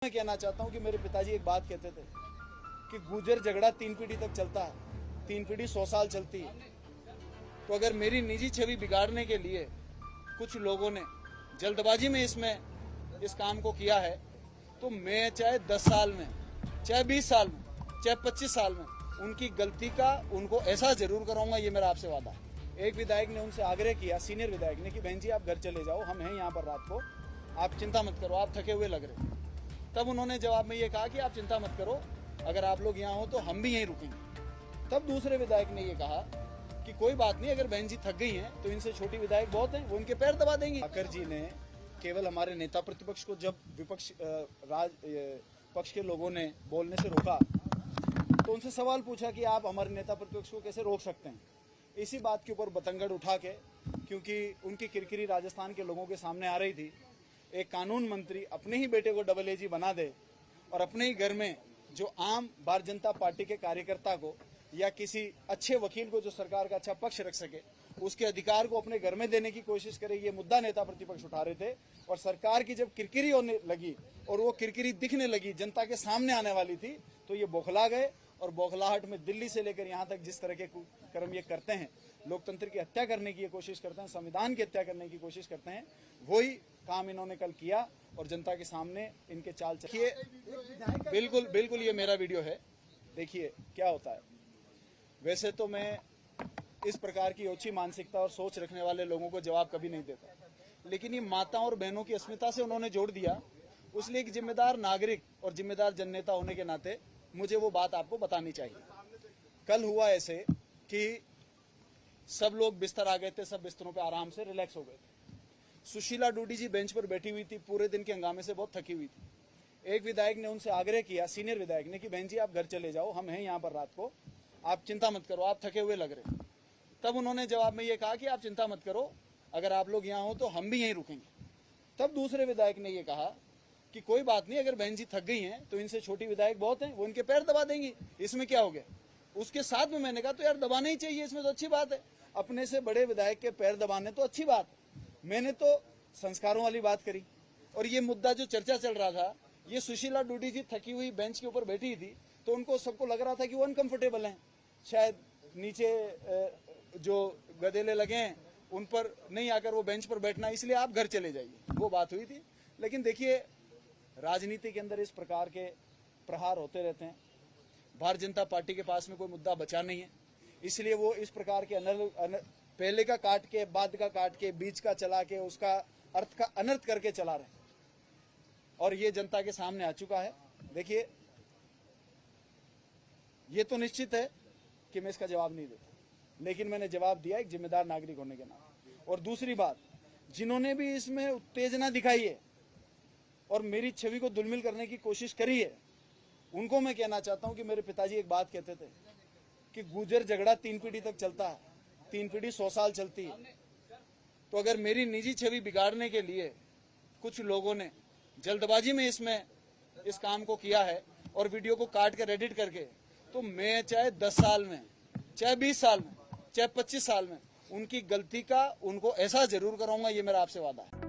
मैं कहना चाहता हूं कि मेरे पिताजी एक बात कहते थे कि गुजर झगड़ा 3 पीढ़ी तक चलता है, 3 पीढ़ी 100 साल चलती है। तो अगर मेरी निजी छवि बिगाड़ने के लिए कुछ लोगों ने जल्दबाजी में इस काम को किया है, तो मैं चाहे 10 साल में, चाहे 20 साल में, चाहे 25 साल में उनकी गलती का उनको ऐसा जरूर कराऊंगा, ये मेरा आपसे वादा है। एक विधायक ने उनसे आग्रह किया, सीनियर विधायक ने, कि बहन जी आप घर चले जाओ, हम हैं यहाँ पर रात को, आप चिंता मत करो, आप थके हुए लग रहे। तब उन्होंने जवाब में ये कहा कि आप चिंता मत करो, अगर आप लोग यहाँ हो तो हम भी यहीं रुकेंगे। तब दूसरे विधायक ने ये कहा कि कोई बात नहीं, अगर बहन जी थक गई हैं तो इनसे छोटी विधायक बहुत हैं, वो इनके पैर दबा देंगी। आकर जी ने केवल हमारे नेता प्रतिपक्ष को जब विपक्ष पक्ष के लोगों ने बोलने से रोका तो उनसे सवाल पूछा कि आप हमारे नेता प्रतिपक्ष को कैसे रोक सकते हैं। इसी बात के ऊपर बतंगड़ उठा के, क्योंकि उनकी किरकिरी राजस्थान के लोगों के सामने आ रही थी, एक कानून मंत्री अपने ही बेटे को डबल एजी बना दे और अपने ही घर में जो आम भारतीय जनता पार्टी के कार्यकर्ता को या किसी अच्छे वकील को जो सरकार का अच्छा पक्ष रख सके, उसके अधिकार को अपने घर में देने की कोशिश करे, ये मुद्दा नेता प्रतिपक्ष उठा रहे थे। और सरकार की जब किरकिरी होने लगी और वो किरकिरी दिखने लगी, जनता के सामने आने वाली थी, तो ये बौखला गए और बौखलाहट में दिल्ली से लेकर यहाँ तक जिस तरह के कर्म ये करते हैं, लोकतंत्र की हत्या करने की कोशिश करते हैं, संविधान की हत्या करने की कोशिश करते हैं, वही काम इन्होंने कल किया और जनता के सामने इनके चाल चलिए। बिल्कुल बिल्कुल ये मेरा वीडियो है, देखिए क्या होता है। वैसे तो मैं इस प्रकार की ओछी मानसिकता और सोच रखने वाले लोगों को जवाब कभी नहीं देता, लेकिन ये माताओं और बहनों की अस्मिता से उन्होंने जोड़ दिया, इसलिए एक जिम्मेदार नागरिक और जिम्मेदार जननेता होने के नाते मुझे वो बात आपको बतानी चाहिए। कल हुआ ऐसे कि सब लोग बिस्तर आ गए थे, सब बिस्तरों पे आराम से रिलैक्स हो गए थे। सुशीला डूडी जी बेंच पर बैठी हुई थी, पूरे दिन के हंगामे से बहुत थकी हुई थी। एक विधायक ने उनसे आग्रह किया, सीनियर विधायक ने, कि बहन जी आप घर चले जाओ, हम हैं यहाँ पर रात को, आप चिंता मत करो, आप थके हुए लग रहे। तब उन्होंने जवाब में ये कहा कि आप चिंता मत करो, अगर आप लोग यहाँ हो तो हम भी यहीं रुकेंगे। तब दूसरे विधायक ने ये कहा कि कोई बात नहीं, अगर बहन जी थक गई हैं तो इनसे छोटी विधायक बहुत हैं, वो इनके पैर दबा देंगी, इसमें क्या हो गया। उसके साथ में मैंने कहा तो यार दबाना ही चाहिए, इसमें तो अच्छी बात है, अपने से बड़े विधायक के पैर दबाने तो अच्छी बात। मैंने तो संस्कारों वाली बात करी। और ये मुद्दा जो चर्चा चल रहा था, ये सुशीला डूडी जी थकी हुई बेंच के ऊपर बैठी थी, तो उनको सबको लग रहा था कि वो अनकंफर्टेबल हैं, शायद नीचे जो गदेले लगे हैं उन पर नहीं आकर वो बेंच पर बैठना, इसलिए आप घर चले जाइए, वो बात हुई थी। लेकिन देखिए, राजनीति के अंदर इस प्रकार के प्रहार होते रहते हैं। भारतीय जनता पार्टी के पास में कोई मुद्दा बचा नहीं है, इसलिए वो इस प्रकार के पहले का काट के, बाद का काट के, बीच का चला के, उसका अर्थ का अनर्थ करके चला रहे, और ये जनता के सामने आ चुका है। देखिए, ये तो निश्चित है कि मैं इसका जवाब नहीं देता, लेकिन मैंने जवाब दिया एक जिम्मेदार नागरिक होने के नाते। और दूसरी बात, जिन्होंने भी इसमें उत्तेजना दिखाई है और मेरी छवि को धूमिल करने की कोशिश करी है, उनको मैं कहना चाहता हूं कि मेरे पिताजी एक बात कहते थे कि गुजर झगड़ा 3 पीढ़ी तक चलता है, 3 पीढ़ी 100 साल चलती है। तो अगर मेरी निजी छवि बिगाड़ने के लिए कुछ लोगों ने जल्दबाजी में इस काम को किया है और वीडियो को काट कर एडिट करके, तो मैं चाहे 10 साल में, चाहे 20 साल में, चाहे 25 साल में उनकी गलती का उनको ऐसा जरूर कराऊंगा, ये मेरा आपसे वादा है।